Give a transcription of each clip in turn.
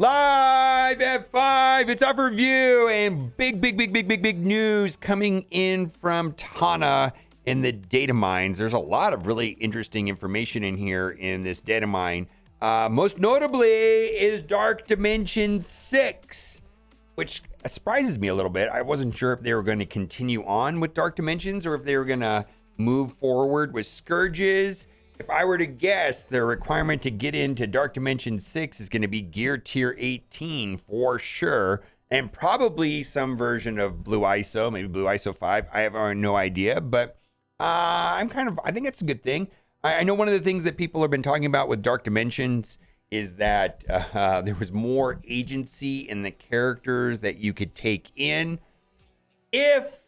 Live at 5, it's our review and big news coming in from Tana in the data mines. There's a lot of really interesting information in here in this data mine. Most notably is Dark Dimension 6, which surprises me a little bit. I wasn't sure if they were going to continue on with Dark Dimensions or if they were going to move forward with Scourges. If I were to guess, the requirement to get into Dark Dimension 6 is going to be Gear Tier 18 for sure, and probably some version of Blue ISO, maybe Blue ISO 5. I have no idea, but I think it's a good thing. I know one of the things that people have been talking about with Dark Dimensions is that there was more agency in the characters that you could take in if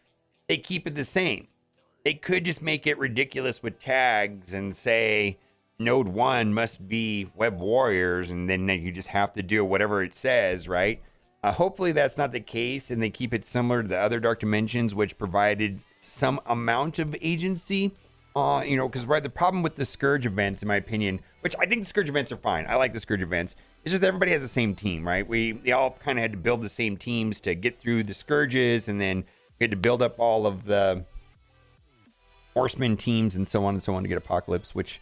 they keep it the same. They could just make it ridiculous with tags and say node 1 must be web warriors, and then you just have to do whatever it says, right? Hopefully that's not the case, and they keep it similar to the other Dark Dimensions, which provided some amount of agency. Because the problem with the Scourge events, in my opinion, which I think the Scourge events are fine. I like the Scourge events. It's just everybody has the same team, right? They all kind of had to build the same teams to get through the Scourges, and then we had to build up all of the Horseman teams and so on to get Apocalypse, which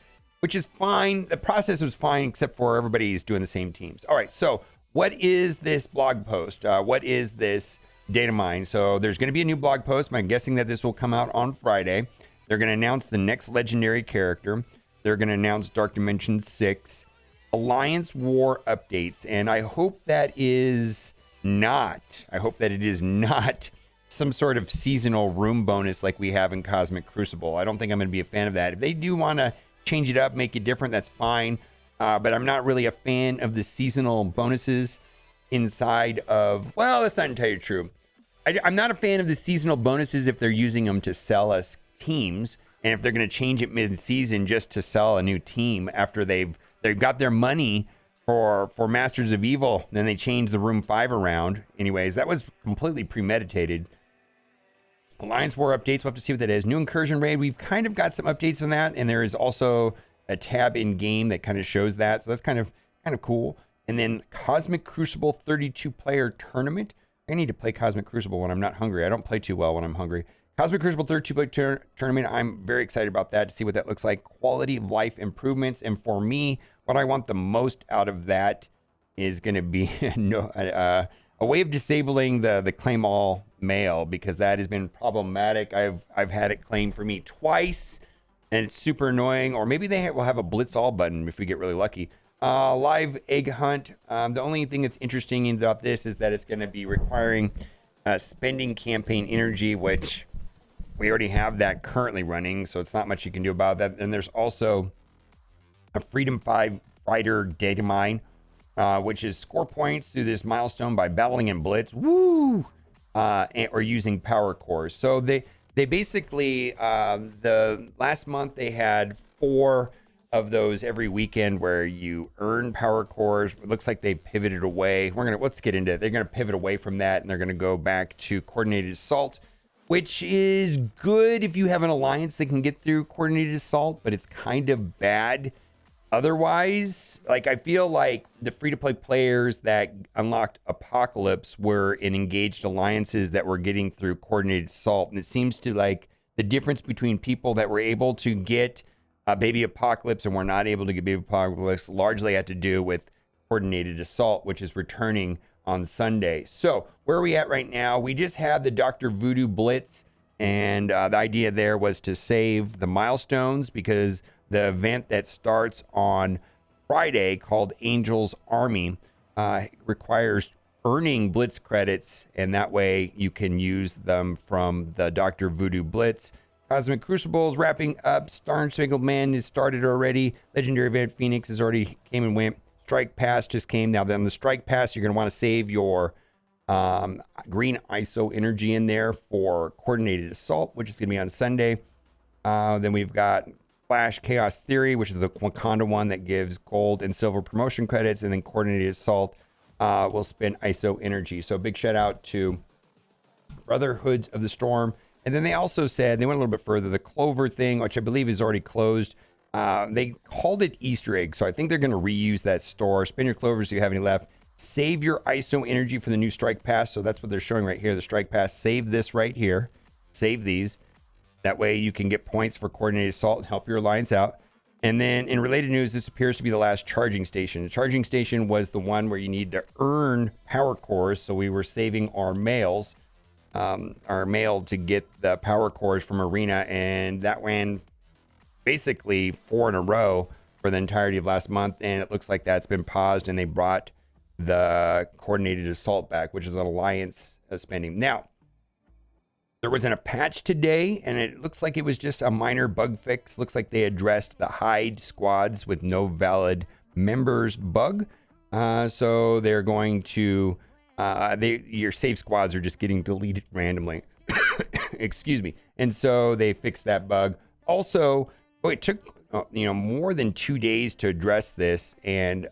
is fine. The process was fine, except for everybody's doing the same teams. All right, so what is this blog post? What is this data mine? So there's going to be a new blog post. I'm guessing that this will come out on Friday. They're going to announce the next legendary character. They're going to announce Dark Dimension 6, Alliance War updates, and I hope that it is not some sort of seasonal room bonus like we have in Cosmic Crucible. I don't think I'm going to be a fan of that. If they do want to change it up, make it different, that's fine. But I'm not really a fan of the seasonal bonuses inside of, well, that's not entirely true. I'm not a fan of the seasonal bonuses if they're using them to sell us teams, and if they're going to change it mid-season just to sell a new team after they've got their money for Masters of Evil, then they change the Room 5 around. Anyways, that was completely premeditated. Alliance War updates, we'll have to see what that is. New Incursion Raid, we've kind of got some updates on that, and there is also a tab in game that kind of shows that, so that's kind of cool. And then Cosmic Crucible 32-player tournament. I need to play Cosmic Crucible when I'm not hungry. I don't play too well when I'm hungry. Cosmic Crucible 32-player tournament, I'm very excited about that, to see what that looks like. Quality of life improvements, and for me, what I want the most out of that is going to be a way of disabling the claim all mail, because that has been problematic. I've had it claim for me twice, and it's super annoying. Or maybe they will have a blitz all button if we get really lucky. Live egg hunt. The only thing that's interesting about this is that it's going to be requiring spending campaign energy, which we already have that currently running, so it's not much you can do about that. And there's also a Freedom 5 fighter data mine, which is score points through this milestone by battling in blitz, or using power cores. So they basically, the last month they had 4 of those every weekend where you earn power cores. It looks like they pivoted away. Let's get into it. They're gonna pivot away from that, and they're gonna go back to coordinated assault, which is good if you have an alliance that can get through coordinated assault, but it's kind of bad otherwise. Like, I feel like the free-to-play players that unlocked Apocalypse were in engaged alliances that were getting through coordinated assault, and it seems to like the difference between people that were able to get Baby Apocalypse and were not able to get Baby Apocalypse largely had to do with coordinated assault, which is returning on Sunday. So where are we at right now? We just had the Dr. Voodoo Blitz, and the idea there was to save the milestones, because the event that starts on Friday called Angel's Army requires earning Blitz credits, and that way you can use them from the Dr. Voodoo Blitz. Cosmic Crucible is wrapping up. Star and Spangled Man has started already. Legendary Event Phoenix has already came and went. Strike Pass just came. Now then, the Strike Pass, you're going to want to save your green ISO energy in there for coordinated assault, which is going to be on Sunday. Then we've got Flash Chaos Theory, which is the Wakanda one that gives gold and silver promotion credits, and then coordinated assault will spend ISO energy. So big shout out to Brotherhoods of the Storm. And then they also said, they went a little bit further, the Clover thing, which I believe is already closed. They called it Easter egg, so I think they're going to reuse that store. Spin your clovers if you have any left. Save your ISO energy for the new strike pass. So that's what they're showing right here. The strike pass. Save this right here. Save these. That way you can get points for coordinated assault and help your alliance out. And then in related news, this appears to be the last charging station. The charging station was the one where you need to earn power cores. So we were saving our mails, our mail to get the power cores from Arena. And that ran basically 4 in a row for the entirety of last month. And it looks like that's been paused and they brought the coordinated assault back, which is an alliance spending. Now, there wasn't a patch today, and it looks like it was just a minor bug fix. Looks like they addressed the hide squads with no valid members bug. So they're going to, your save squads are just getting deleted randomly. Excuse me. And so they fixed that bug. Also, it took more than 2 days to address this, and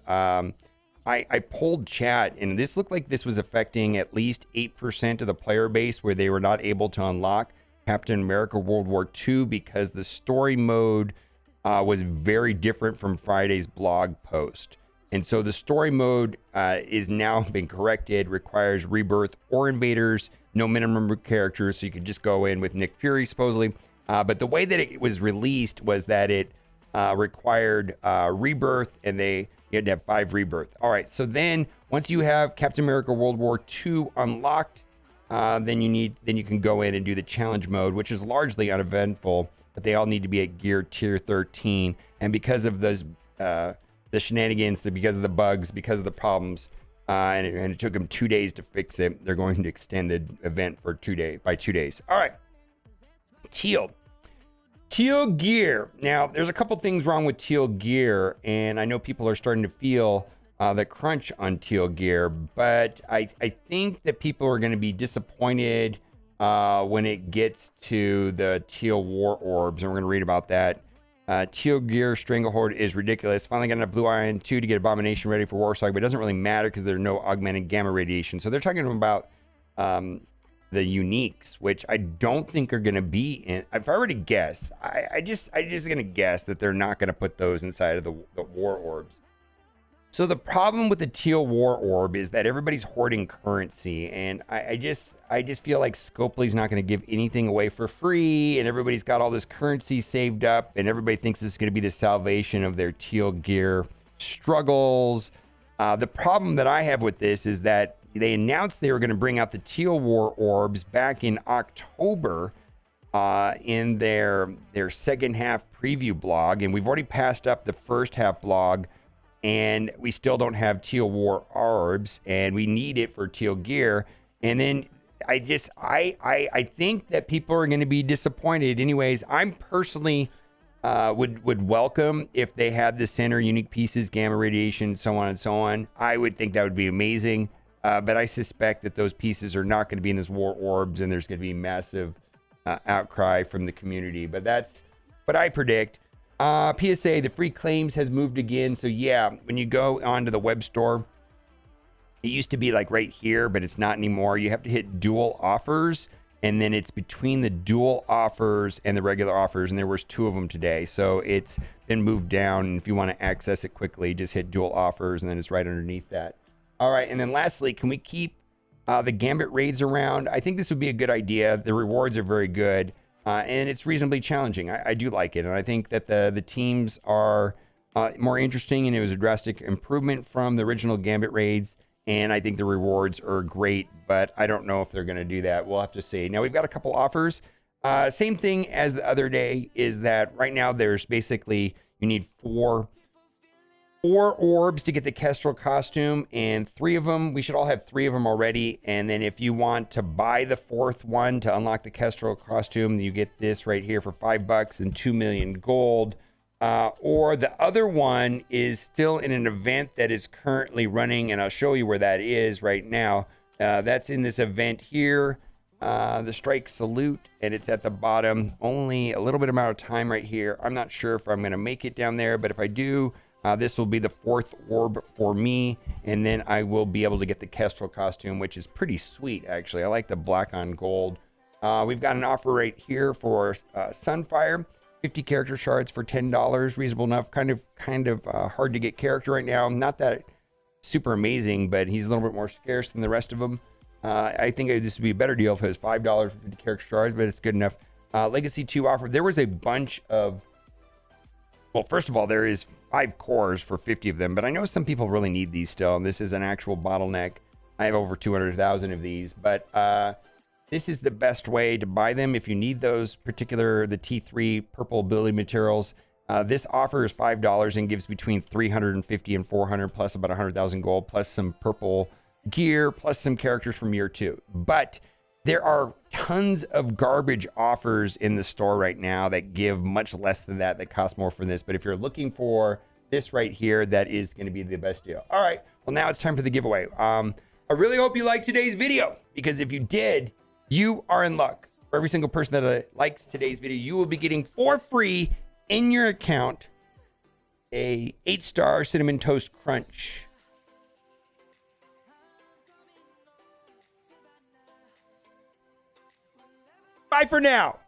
I pulled chat, and this looked like this was affecting at least 8% of the player base, where they were not able to unlock Captain America World War II because the story mode was very different from Friday's blog post. And so the story mode is now been corrected, requires rebirth or invaders, no minimum characters, so you could just go in with Nick Fury supposedly. But the way that it was released was that it required rebirth, and you had to have 5 rebirth. All right, so then once you have Captain America World War II unlocked, then you can go in and do the challenge mode, which is largely uneventful, but they all need to be at gear tier 13. And because of those the shenanigans, because of the bugs, because of the problems, and it took them 2 days to fix it, they're going to extend the event for 2 days by 2 days. All right, Teal Gear. Now, there's a couple things wrong with Teal Gear, and I know people are starting to feel the crunch on Teal Gear, but I think that people are going to be disappointed when it gets to the Teal War Orbs, and we're going to read about that. Teal Gear Stranglehold is ridiculous. Finally got enough Blue Iron 2 to get Abomination ready for Warsaw, but it doesn't really matter because there's no augmented gamma radiation. So they're talking about the uniques, which I don't think are going to be in. If I were to guess, I just going to guess that they're not going to put those inside of the war orbs. So the problem with the Teal War Orb is that everybody's hoarding currency, and I just feel like Scopely's not going to give anything away for free, and everybody's got all this currency saved up, and everybody thinks this is going to be the salvation of their Teal Gear struggles. The problem that I have with this is that they announced they were going to bring out the Teal War Orbs back in October in their second half preview blog, and we've already passed up the first half blog, and we still don't have Teal War Orbs, and we need it for Teal Gear. And then I think that people are going to be disappointed. Anyways, I'm personally would welcome if they had the center unique pieces, gamma radiation, so on and so on. I would think that would be amazing. But I suspect that those pieces are not going to be in this War Orbs, and there's going to be massive outcry from the community. But that's what I predict. PSA, the free claims has moved again. So yeah, when you go onto the web store, it used to be like right here, but it's not anymore. You have to hit dual offers, and then it's between the dual offers and the regular offers, and there was 2 of them today. So it's been moved down, and if you want to access it quickly, just hit dual offers, and then it's right underneath that. All right, and then lastly, can we keep the Gambit raids around? I think this would be a good idea. The rewards are very good, and it's reasonably challenging. I do like it, and I think that the teams are more interesting, and it was a drastic improvement from the original Gambit raids, and I think the rewards are great, but I don't know if they're going to do that. We'll have to see. Now, we've got a couple offers. Same thing as the other day is that right now there's basically, you need 4 orbs to get the Kestrel costume, and 3 of them, we should all have 3 of them already. And then if you want to buy the 4th one to unlock the Kestrel costume, you get this right here for $5 and 2 million gold. Or the other one is still in an event that is currently running, and I'll show you where that is right now. That's in this event here, the Strike Salute, and it's at the bottom. Only a little bit amount of time right here. I'm not sure if I'm going to make it down there, but if I do, this will be the 4th orb for me, and then I will be able to get the Kestrel costume, which is pretty sweet, actually. I like the black on gold. We've got an offer right here for Sunfire, 50 character shards for $10, reasonable enough. Kind of hard to get character right now. Not that super amazing, but he's a little bit more scarce than the rest of them. I think this would be a better deal if it was $5 for 50 character shards, but it's good enough. Legacy 2 offer. There was a bunch of, well, first of all, there is 5 cores for 50 of them, but I know some people really need these still, and this is an actual bottleneck. I have over 200,000 of these, but this is the best way to buy them if you need those particular, the T3 purple ability materials. This offer is $5 and gives between 350 and 400 plus about 100,000 gold plus some purple gear plus some characters from year 2. But there are tons of garbage offers in the store right now that give much less than that cost more for this. But if you're looking for this right here, that is going to be the best deal. All right, well, now it's time for the giveaway. I really hope you liked today's video, because if you did, you are in luck. For every single person that likes today's video, you will be getting for free in your account a 8-star Cinnamon Toast Crunch. Bye for now.